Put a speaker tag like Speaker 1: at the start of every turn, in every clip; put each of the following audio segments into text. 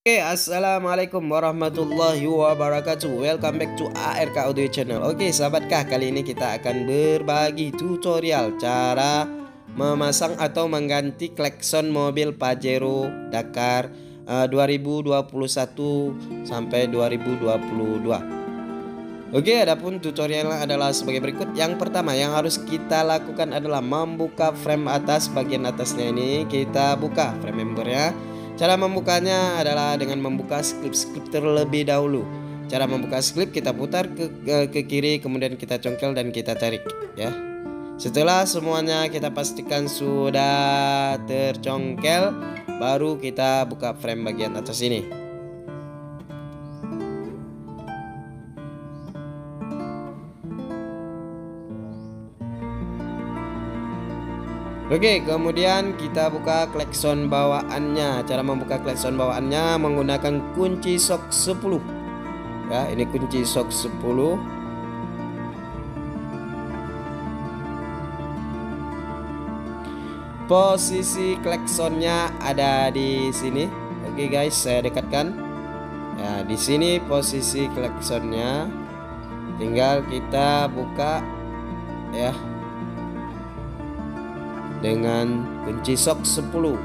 Speaker 1: Oke, assalamualaikum warahmatullahi wabarakatuh. Welcome back to ARK Audio Channel. Oke, sahabatkah, kali ini kita akan berbagi tutorial cara memasang atau mengganti klakson mobil Pajero Dakar 2021 sampai 2022. Oke, adapun tutorialnya adalah sebagai berikut. Yang pertama yang harus kita lakukan adalah membuka frame atas, bagian atasnya ini kita buka frame membernya. Cara membukanya adalah dengan membuka script terlebih dahulu. Cara membuka script, kita putar ke kiri, kemudian kita congkel dan kita tarik ya. Setelah semuanya kita pastikan sudah tercongkel, baru kita buka frame bagian atas ini. Oke, kemudian kita buka klakson bawaannya. Cara membuka klakson bawaannya menggunakan kunci sok 10. Ya, ini kunci sok 10. Posisi klaksonnya ada di sini. Oke guys, saya dekatkan. Ya, di sini posisi klaksonnya. Tinggal kita buka ya dengan kunci sok 10.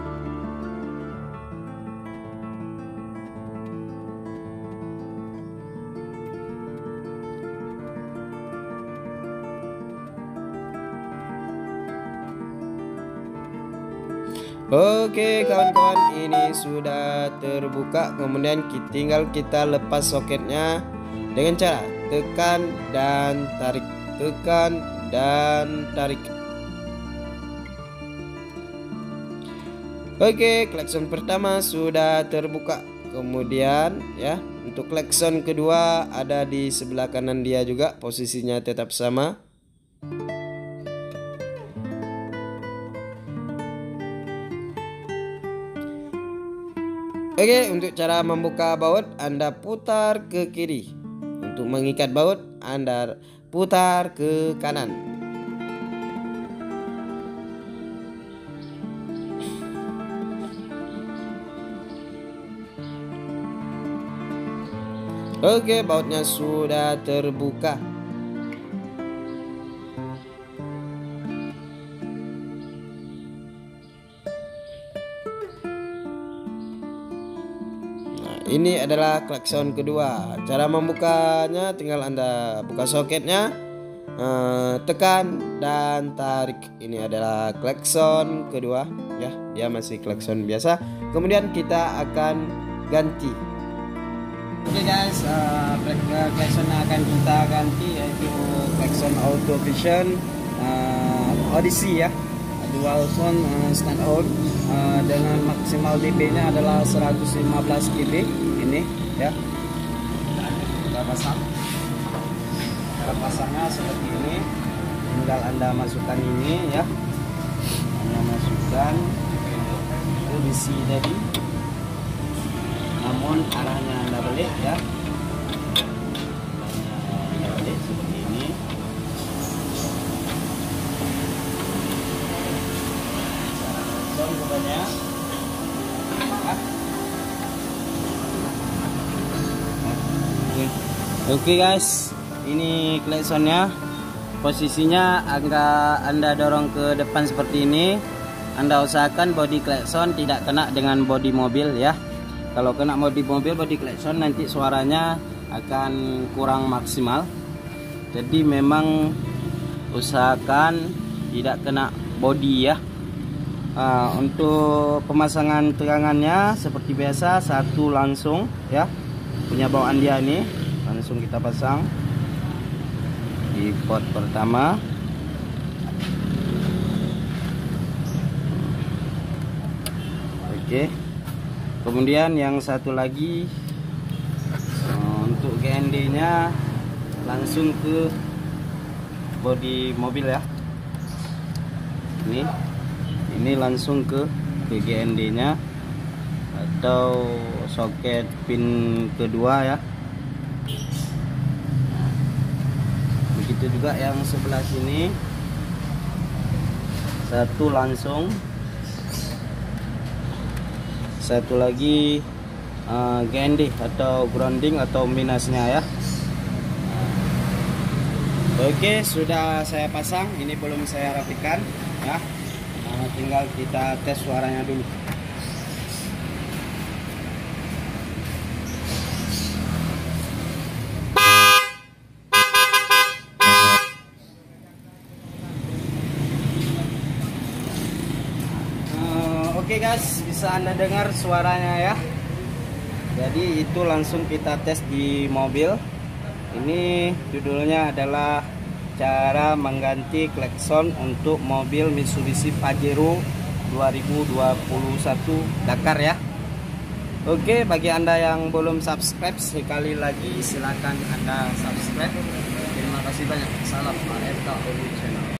Speaker 1: Oke kawan-kawan, ini sudah terbuka. Kemudian tinggal kita lepas soketnya dengan cara tekan dan tarik, tekan dan tarik. Oke, klakson pertama sudah terbuka. Kemudian ya, untuk klakson kedua ada di sebelah kanan dia juga, posisinya tetap sama. Oke, untuk cara membuka baut Anda putar ke kiri. Untuk mengikat baut Anda putar ke kanan. Oke, bautnya sudah terbuka. Nah, ini adalah klakson kedua. Cara membukanya tinggal Anda buka soketnya, tekan dan tarik. Ini adalah klakson kedua ya. Dia masih klakson biasa. Kemudian kita akan ganti. Oke guys, klakson akan kita ganti yaitu klakson Auto Vision Odyssey ya, dual tone stand out dengan maksimal dB nya adalah 115 dB ini ya. Kita pasang. Cara pasangnya seperti ini, tinggal Anda masukkan ini ya, Anda masukkan Odyssey tadi, namun arahnya Anda balik ya, Anda balik seperti ini. Rupanya oke guys, ini klaksonnya. Posisinya agak Anda dorong ke depan seperti ini. Anda usahakan bodi klakson tidak kena dengan bodi mobil ya. Kalau kena bodi mobil, bodi klakson, nanti suaranya akan kurang maksimal. Jadi memang usahakan tidak kena bodi ya. Untuk pemasangan tegangannya seperti biasa, satu langsung ya. Punya bawaan dia ini, langsung kita pasang di pot pertama. Oke. Kemudian yang satu lagi untuk GND nya langsung ke bodi mobil ya. Ini langsung ke GND nya atau soket pin kedua ya. Begitu juga yang sebelah sini, satu langsung, satu lagi
Speaker 2: GND atau grounding atau minusnya ya. Oke, sudah saya pasang. Ini belum saya rapikan ya. Tinggal kita tes suaranya dulu. Oke guys, bisa Anda dengar suaranya ya. Jadi itu langsung kita tes di mobil. Ini judulnya adalah cara mengganti klakson untuk mobil Mitsubishi Pajero 2021 Dakar ya. Oke, bagi Anda yang belum subscribe, sekali lagi silakan Anda subscribe. Terima kasih banyak. Salam ARK Audio Channel.